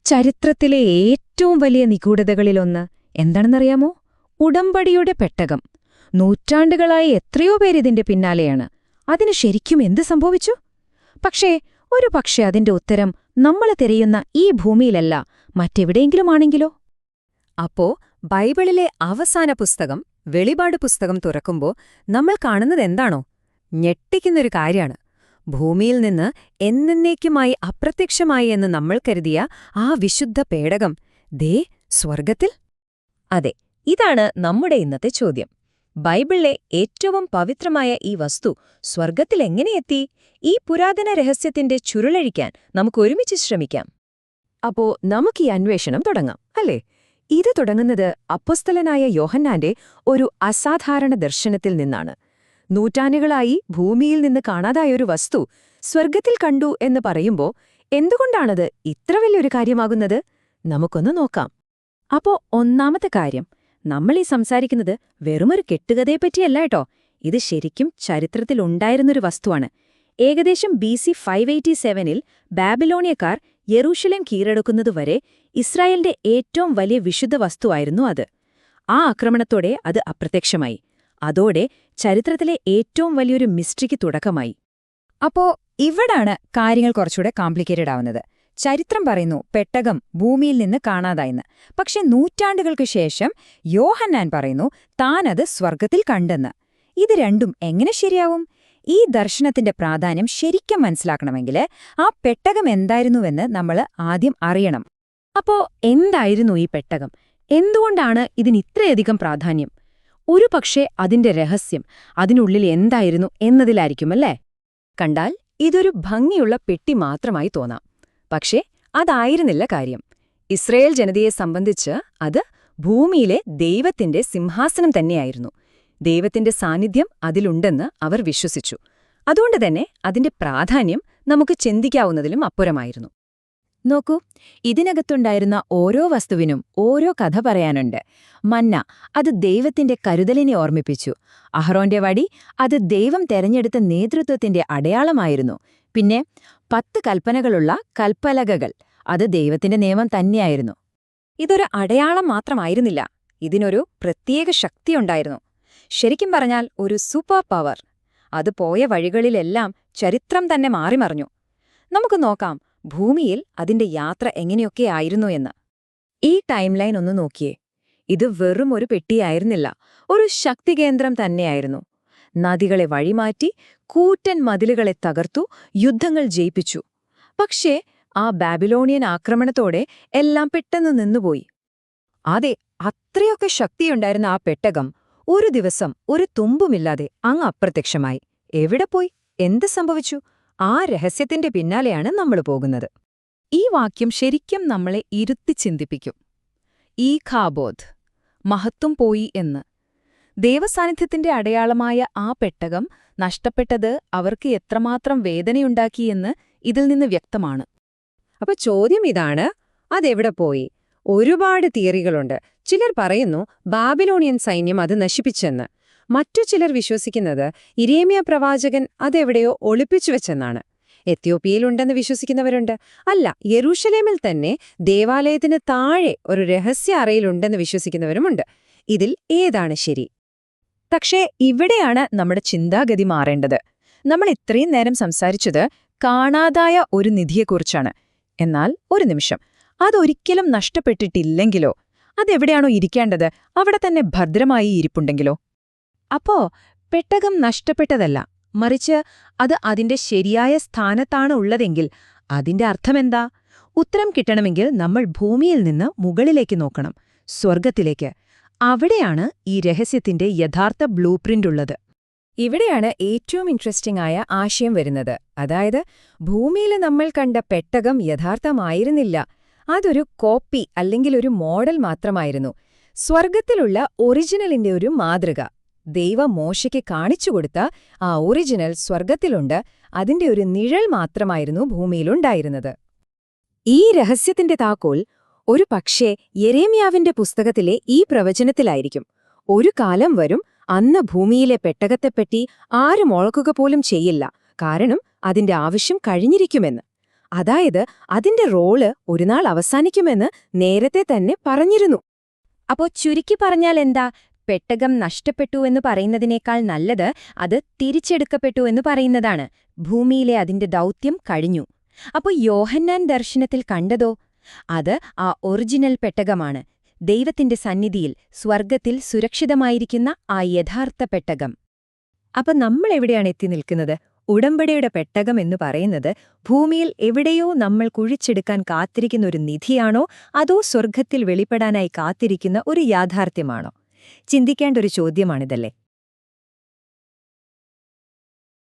ചരിത്രത്തിലെ ഏറ്റവും വലിയ നിഗൂഢതകളിലൊന്ന് എന്താണെന്നറിയാമോ? ഉടമ്പടിയുടെ പെട്ടകം. നൂറ്റാണ്ടുകളായി എത്രയോ പേരിതിന്റെ പിന്നാലെയാണ്. അതിന് ശരിക്കും എന്ത് സംഭവിച്ചു? പക്ഷേ അതിന്റെ ഉത്തരം നമ്മൾ തിരയുന്ന ഈ ഭൂമിയിലല്ല, മറ്റെവിടെയെങ്കിലുമാണെങ്കിലോ? അപ്പോ ബൈബിളിലെ അവസാന പുസ്തകം, വെളിപാട് പുസ്തകം തുറക്കുമ്പോൾ നമ്മൾ കാണുന്നതെന്താണോ? ഞെട്ടിക്കുന്നൊരു കാര്യമാണ്. ഭൂമിയിൽ നിന്ന് എന്നേക്കുമായി അപ്രത്യക്ഷമായി എന്ന് നമ്മൾ കരുതിയ ആ വിശുദ്ധ പേടകം സ്വർഗത്തിൽ. അതെ, ഇതാണ് നമ്മുടെ ഇന്നത്തെ ചോദ്യം. ബൈബിളിലെ ഏറ്റവും പവിത്രമായ ഈ വസ്തു സ്വർഗത്തിൽ എങ്ങനെയെത്തി? ഈ പുരാതന രഹസ്യത്തിന്റെ ചുരുളഴിക്കാൻ നമുക്കൊരുമിച്ച് ശ്രമിക്കാം. അപ്പോ നമുക്ക് ഈ അന്വേഷണം തുടങ്ങാം, അല്ലേ? ഇത് തുടങ്ങുന്നത് അപ്പൊസ്തലനായ യോഹന്നാന്റെ ഒരു അസാധാരണ ദർശനത്തിൽ നിന്നാണ്. നൂറ്റാണ്ടുകളായി ഭൂമിയിൽ നിന്ന് കാണാതായൊരു വസ്തു സ്വർഗത്തിൽ കണ്ടു എന്ന് പറയുമ്പോൾ എന്തുകൊണ്ടാണത് ഇത്ര വലിയൊരു കാര്യമാകുന്നത്? നമുക്കൊന്ന് നോക്കാം. അപ്പോ ഒന്നാമത്തെ കാര്യം, നമ്മളീ സംസാരിക്കുന്നത് വെറുമൊരു കെട്ടുകഥയെപ്പറ്റിയല്ല കേട്ടോ. ഇത് ശരിക്കും ചരിത്രത്തിലുണ്ടായിരുന്നൊരു വസ്തുവാണ്. ഏകദേശം BC 587-ൽ ബാബിലോണിയക്കാർ യെറൂശലേം കീഴടക്കുന്നതുവരെ ഇസ്രായേലിന്റെ ഏറ്റവും വലിയ വിശുദ്ധ വസ്തുവായിരുന്നു അത്. ആ ആക്രമണത്തോടെ അത് അപ്രത്യക്ഷമായി. അതോടെ ചരിത്രത്തിലെ ഏറ്റവും വലിയൊരു മിസ്റ്ററിക്ക് തുടക്കമായി. അപ്പോ ഇവിടാണ് കാര്യങ്ങൾ കുറച്ചുകൂടെ കോംപ്ലിക്കേറ്റഡ് ആവുന്നത്. ചരിത്രം പറയുന്നു പെട്ടകം ഭൂമിയിൽ നിന്ന് കാണാതായെന്ന്. പക്ഷെ നൂറ്റാണ്ടുകൾക്ക് ശേഷം യോഹന്നാൻ പറയുന്നു താനത് സ്വർഗത്തിൽ കണ്ടെന്ന്. ഇത് രണ്ടും എങ്ങനെ ശരിയാവും? ഈ ദർശനത്തിന്റെ പ്രാധാന്യം ശരിക്കും മനസ്സിലാക്കണമെങ്കിൽ ആ പെട്ടകം എന്തായിരുന്നുവെന്ന് നമ്മൾ ആദ്യം അറിയണം. അപ്പോ എന്തായിരുന്നു ഈ പെട്ടകം? എന്തുകൊണ്ടാണ് ഇതിനിത്രയധികം പ്രാധാന്യം? ഒരുപക്ഷെ അതിന്റെ രഹസ്യം അതിനുള്ളിൽ എന്തായിരുന്നു എന്നതിലായിരിക്കുമല്ലേ? കണ്ടാൽ ഇതൊരു ഭംഗിയുള്ള പെട്ടി മാത്രമായി തോന്നാം. പക്ഷേ അതായിരുന്നില്ല കാര്യം. ഇസ്രയേൽ ജനതയെ സംബന്ധിച്ച് അത് ഭൂമിയിലെ ദൈവത്തിന്റെ സിംഹാസനം തന്നെയായിരുന്നു. ദൈവത്തിന്റെ സാന്നിധ്യം അതിലുണ്ടെന്ന് അവർ വിശ്വസിച്ചു. അതുകൊണ്ട് തന്നെ അതിന്റെ പ്രാധാന്യം നമുക്ക് ചിന്തിക്കാവുന്നതിലും അപ്പുറമായിരുന്നു. നോക്കൂ, ഇതിനകത്തുണ്ടായിരുന്ന ഓരോ വസ്തുവിനും ഓരോ കഥ പറയാനുണ്ട്. മന്ന, അത് ദൈവത്തിന്റെ കരുതലിനെ ഓർമ്മിപ്പിച്ചു. അഹ്റോന്റെ വടി, അത് ദൈവം തെരഞ്ഞെടുത്ത നേതൃത്വത്തിന്റെ അടയാളമായിരുന്നു. പിന്നെ 10 കൽപ്പനകളുള്ള കൽപ്പലകകൾ, അത് ദൈവത്തിന്റെ നിയമം തന്നെയായിരുന്നു. ഇതൊരു അടയാളം മാത്രമായിരുന്നില്ല, ഇതിനൊരു പ്രത്യേക ശക്തിയുണ്ടായിരുന്നു. ശരിക്കും പറഞ്ഞാൽ ഒരു സൂപ്പർ പവർ. അത് പോയ വഴികളിലെല്ലാം ചരിത്രം തന്നെ മാറിമറിഞ്ഞു. നമുക്ക് നോക്കാം ഭൂമിയിൽ അതിന്റെ യാത്ര എങ്ങനെയൊക്കെയായിരുന്നു എന്ന്. ഈ ടൈം ലൈൻ ഒന്ന് നോക്കിയേ. ഇത് വെറും ഒരു പെട്ടിയായിരുന്നില്ല, ഒരു ശക്തികേന്ദ്രം തന്നെയായിരുന്നു. നദികളെ വഴിമാറ്റി, കൂറ്റൻ മതിലുകളെ തകർത്തു, യുദ്ധങ്ങൾ ജയിപ്പിച്ചു. പക്ഷേ ആ ബാബിലോണിയൻ ആക്രമണത്തോടെ എല്ലാം പെട്ടെന്ന് നിന്നുപോയി. അതെ, അത്രയൊക്കെ ശക്തിയുണ്ടായിരുന്ന ആ പെട്ടകം ഒരു ദിവസം ഒരു തുമ്പുമില്ലാതെ അങ്ങ് അപ്രത്യക്ഷമായി. എവിടെ പോയി? എന്ത് സംഭവിച്ചു? ആ രഹസ്യത്തിന്റെ പിന്നാലെയാണ് നമ്മൾ പോകുന്നത്. ഈ വാക്യം ശരിക്കും നമ്മളെ ഇരുത്തി ചിന്തിപ്പിക്കും. ഈ ഖാബോധ്, മഹത്വം പോയി എന്ന്. ദൈവസാന്നിധ്യത്തിന്റെ അടയാളമായ ആ പെട്ടകം നഷ്ടപ്പെട്ടത് അവർക്ക് എത്രമാത്രം വേദനയുണ്ടാക്കിയെന്ന് ഇതിൽ നിന്ന് വ്യക്തമാണ്. അപ്പൊ ചോദ്യം ഇതാണ്, അതെവിടെ പോയി? ഒരുപാട് തിയറികളുണ്ട്. ചിലർ പറയുന്നു ബാബിലോണിയൻ സൈന്യം അത് നശിപ്പിച്ചെന്ന്. മറ്റു ചിലർ വിശ്വസിക്കുന്നത് യിരെമ്യാ പ്രവാചകൻ അതെവിടെയോ ഒളിപ്പിച്ചുവെച്ചെന്നാണ്. എത്യോപ്യയിലുണ്ടെന്ന് വിശ്വസിക്കുന്നവരുണ്ട്. അല്ല, യെരൂശലേമിൽ തന്നെ ദേവാലയത്തിന് താഴെ ഒരു രഹസ്യ അറയിലുണ്ടെന്ന് വിശ്വസിക്കുന്നവരുമുണ്ട്. ഇതിൽ ഏതാണ് ശരി? പക്ഷേ ഇവിടെയാണ് നമ്മുടെ ചിന്താഗതി മാറേണ്ടത്. നമ്മൾ ഇത്രയും നേരം സംസാരിച്ചത് കാണാതായ ഒരു നിധിയെക്കുറിച്ചാണ്. എന്നാൽ ഒരു നിമിഷം, അതൊരിക്കലും നഷ്ടപ്പെട്ടിട്ടില്ലെങ്കിലോ? അതെവിടെയാണോ ഇരിക്കേണ്ടത് അവിടെ തന്നെ ഭദ്രമായി ഇരിപ്പുണ്ടെങ്കിലോ? അപ്പോ പെട്ടകം നഷ്ടപ്പെട്ടതല്ല, മറിച്ച് അത് അതിന്റെ ശരിയായ സ്ഥാനത്താണ് ഉള്ളതെങ്കിൽ അതിന്റെ അർത്ഥമെന്താ? ഉത്തരം കിട്ടണമെങ്കിൽ നമ്മൾ ഭൂമിയിൽ നിന്ന് മുകളിലേക്ക് നോക്കണം, സ്വർഗത്തിലേക്ക്. അവിടെയാണ് ഈ രഹസ്യത്തിന്റെ യഥാർത്ഥ ബ്ലൂ പ്രിന്റ് ഉള്ളത്. ഇവിടെയാണ് ഏറ്റവും ഇൻട്രസ്റ്റിംഗ് ആയ ആശയം വരുന്നത്. അതായത് ഭൂമിയിൽ നമ്മൾ കണ്ട പെട്ടകം യഥാർത്ഥമായിരുന്നില്ല, അതൊരു കോപ്പി അല്ലെങ്കിൽ ഒരു മോഡൽ മാത്രമായിരുന്നു. സ്വർഗത്തിലുള്ള ഒറിജിനലിന്റെ ഒരു മാതൃക. ദൈവം മോശയ്ക്ക് കാണിച്ചുകൊടുത്ത ആ ഒറിജിനൽ സ്വർഗത്തിലുണ്ട്, അതിന്റെ ഒരു നിഴൽ മാത്രമായിരുന്നു ഭൂമിയിലുണ്ടായിരുന്നത്. ഈ രഹസ്യത്തിന്റെ താക്കോൽ ഒരു പക്ഷേ യെരേമ്യാവിന്റെ പുസ്തകത്തിലെ ഈ പ്രവചനത്തിലായിരിക്കും. ഒരു കാലം വരും, അന്ന് ഭൂമിയിലെ പെട്ടകത്തെപ്പറ്റി ആരും ഓർക്കുക പോലും ചെയ്യില്ല, കാരണം അതിന്റെ ആവശ്യം കഴിഞ്ഞിരിക്കുമെന്ന്. അതായത് അതിന്റെ റോള് ഒരുനാൾ അവസാനിക്കുമെന്ന് നേരത്തെ തന്നെ പറഞ്ഞിരുന്നു. അപ്പോ ചുരുക്കി പറഞ്ഞാൽ എന്താ? പെട്ടകം നഷ്ടപ്പെട്ടു എന്ന് പറയുന്നതിനേക്കാൾ നല്ലത് അത് തിരിച്ചെടുക്കപ്പെട്ടു എന്ന് പറയുന്നതാണ്. ഭൂമിയിലെ അതിന്റെ ദൗത്യം കഴിഞ്ഞു. അപ്പോ യോഹന്നാൻ ദർശനത്തിൽ കണ്ടതോ? അത് ആ ഒറിജിനൽ പെട്ടകമാണ്. ദൈവത്തിന്റെ സന്നിധിയിൽ സ്വർഗത്തിൽ സുരക്ഷിതമായിരിക്കുന്ന ആ യഥാർത്ഥ പെട്ടകം. അപ്പൊ നമ്മൾ എവിടെയാണ് എത്തി നിൽക്കുന്നത്? ഉടമ്പടിയുടെ പെട്ടകം എന്ന് പറയുന്നത് ഭൂമിയിൽ എവിടെയോ നമ്മൾ കുഴിച്ചെടുക്കാൻ കാത്തിരിക്കുന്ന ഒരു നിധിയാണോ, അതോ സ്വർഗത്തിൽ വെളിപ്പെടാനായി കാത്തിരിക്കുന്ന ഒരു യാഥാർത്ഥ്യമാണോ? ചിന്തിക്കേണ്ട ഒരു ചോദ്യമാണിതല്ലേ?